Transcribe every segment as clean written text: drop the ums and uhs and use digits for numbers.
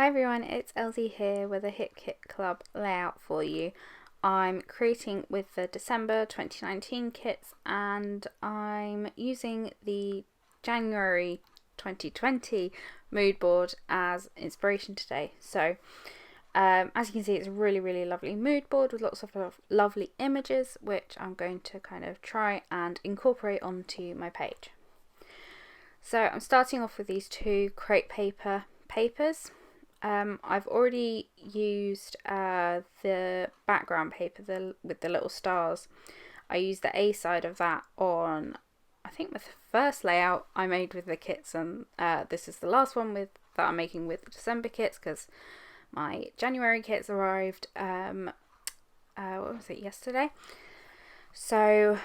Hi everyone, it's Elsie here with a Hit Kit Club layout for you. I'm creating with the December 2019 kits and I'm using the January 2020 mood board as inspiration today. So as you can see, it's a really lovely mood board with lots of lovely images which I'm going to kind of try and incorporate onto my page. So I'm starting off with these two crepe papers. I've already used the background paper with the little stars. I used the A side of that on, I think, the first layout I made with the kits, and this is the last one that I'm making with the December kits because my January kits arrived, what was it, yesterday? So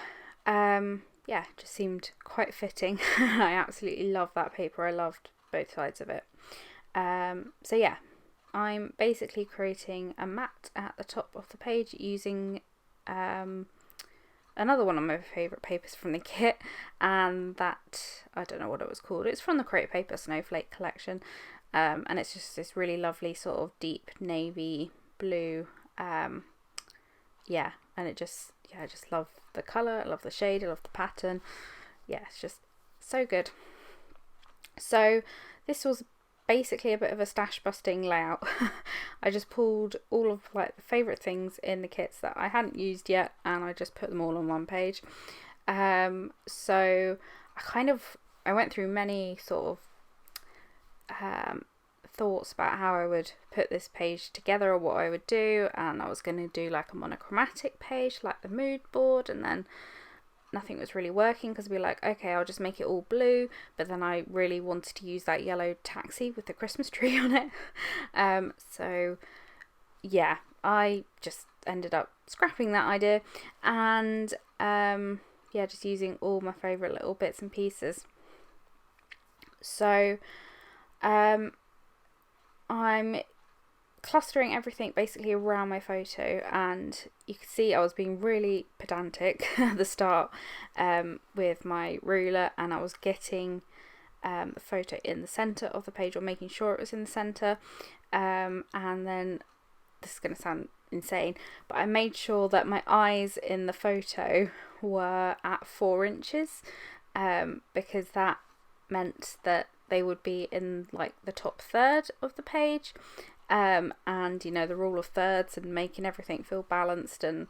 yeah, just seemed quite fitting. I absolutely love that paper. I loved both sides of it. So yeah, I'm basically creating a mat at the top of the page using another one of my favourite papers from the kit, and that, I don't know what it was called, it's from the Create Paper Snowflake collection, and it's just this really lovely sort of deep navy blue, yeah, and I just love the colour, I love the shade, I love the pattern, yeah, it's just so good. So this was basically a bit of a stash busting layout. I just pulled all of like the favourite things in the kits that I hadn't used yet and I just put them all on one page. So I went through many sort of thoughts about how I would put this page together or what I would do, and I was going to do like a monochromatic page like the mood board, and then nothing was really working because we were like, okay, I'll just make it all blue, but then I really wanted to use that yellow taxi with the Christmas tree on it. So yeah, I just ended up scrapping that idea and yeah, just using all my favourite little bits and pieces. So I'm clustering everything basically around my photo, and you can see I was being really pedantic at the start with my ruler, and I was getting the photo in the centre of the page, or making sure it was in the centre, and then, this is going to sound insane, but I made sure that my eyes in the photo were at 4 inches, because that meant that they would be in like the top third of the page. And you know, the rule of thirds and making everything feel balanced, and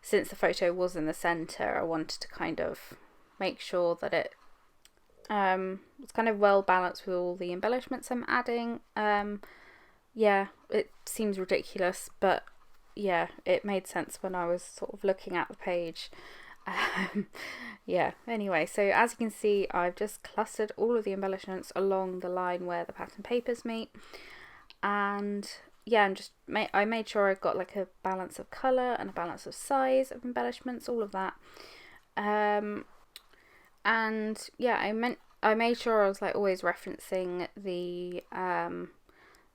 since the photo was in the centre, I wanted to kind of make sure that it was kind of well balanced with all the embellishments I'm adding. Yeah, it seems ridiculous, but yeah, it made sense when I was sort of looking at the page. Yeah, anyway, so as you can see, I've just clustered all of the embellishments along the line where the pattern papers meet. And yeah, I made sure I got like a balance of colour and a balance of size of embellishments, all of that. And yeah, I made sure I was like always referencing the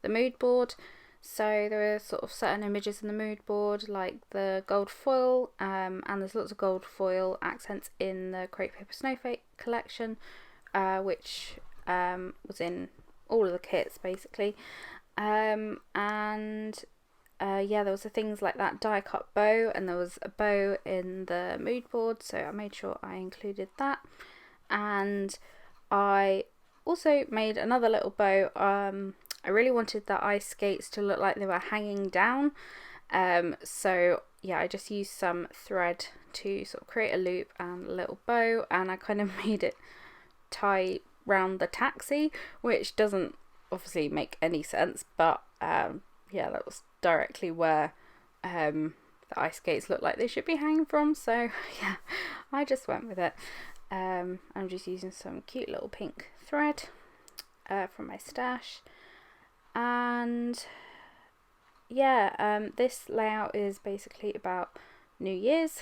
mood board. So there are sort of certain images in the mood board, like the gold foil, and there's lots of gold foil accents in the Create Paper Snowflake collection, which was in all of the kits basically. And yeah, there was things like that die cut bow, and there was a bow in the mood board, so I made sure I included that. And I also made another little bow. I really wanted the ice skates to look like they were hanging down, so yeah, I just used some thread to sort of create a loop and a little bow, and I kind of made it tie round the taxi, which doesn't obviously make any sense, but yeah, that was directly where the ice skates look like they should be hanging from, so yeah, I just went with it. I'm just using some cute little pink thread from my stash, and yeah, this layout is basically about New Year's.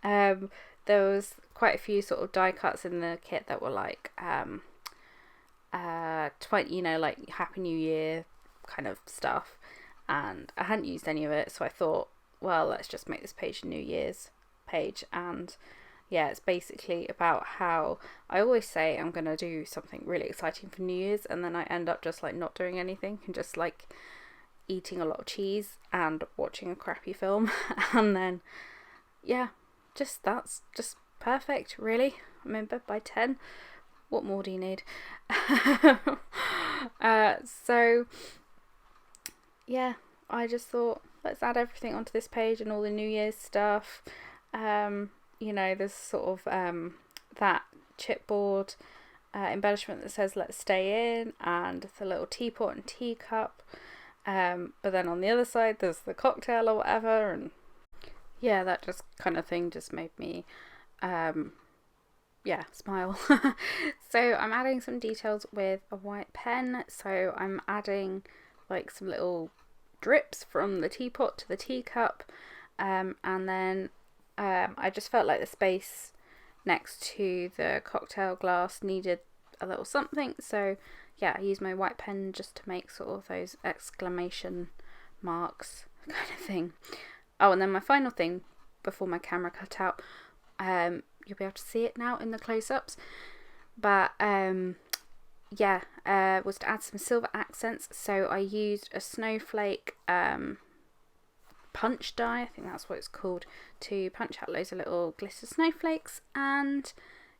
There was quite a few sort of die cuts in the kit that were like 20, you know, like Happy New Year kind of stuff, and I hadn't used any of it, so I thought, well, let's just make this page a New Year's page. And yeah, it's basically about how I always say I'm going to do something really exciting for New Year's, and then I end up just like not doing anything and just like eating a lot of cheese and watching a crappy film. And then yeah, that's just perfect, really. I'm in bed by 10. What more do you need? So yeah, I just thought, let's add everything onto this page and all the New Year's stuff. There's sort of that chipboard embellishment that says let's stay in, and the little teapot and teacup. But then on the other side there's the cocktail or whatever, and yeah, that just kind of thing just made me smile. So I'm adding some details with a white pen. So I'm adding like some little drips from the teapot to the teacup, and then I just felt like the space next to the cocktail glass needed a little something, so yeah, I used my white pen just to make sort of those exclamation marks kind of thing. Oh, and then my final thing before my camera cut out, you'll be able to see it now in the close-ups, but was to add some silver accents. So I used a snowflake punch die, I think that's what it's called, to punch out loads of little glitter snowflakes. And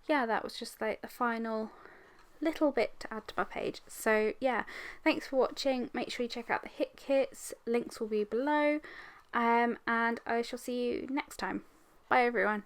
yeah, that was just like the final little bit to add to my page. So yeah, thanks for watching. Make sure you check out the hit kits, links will be below, and I shall see you next time. Bye everyone.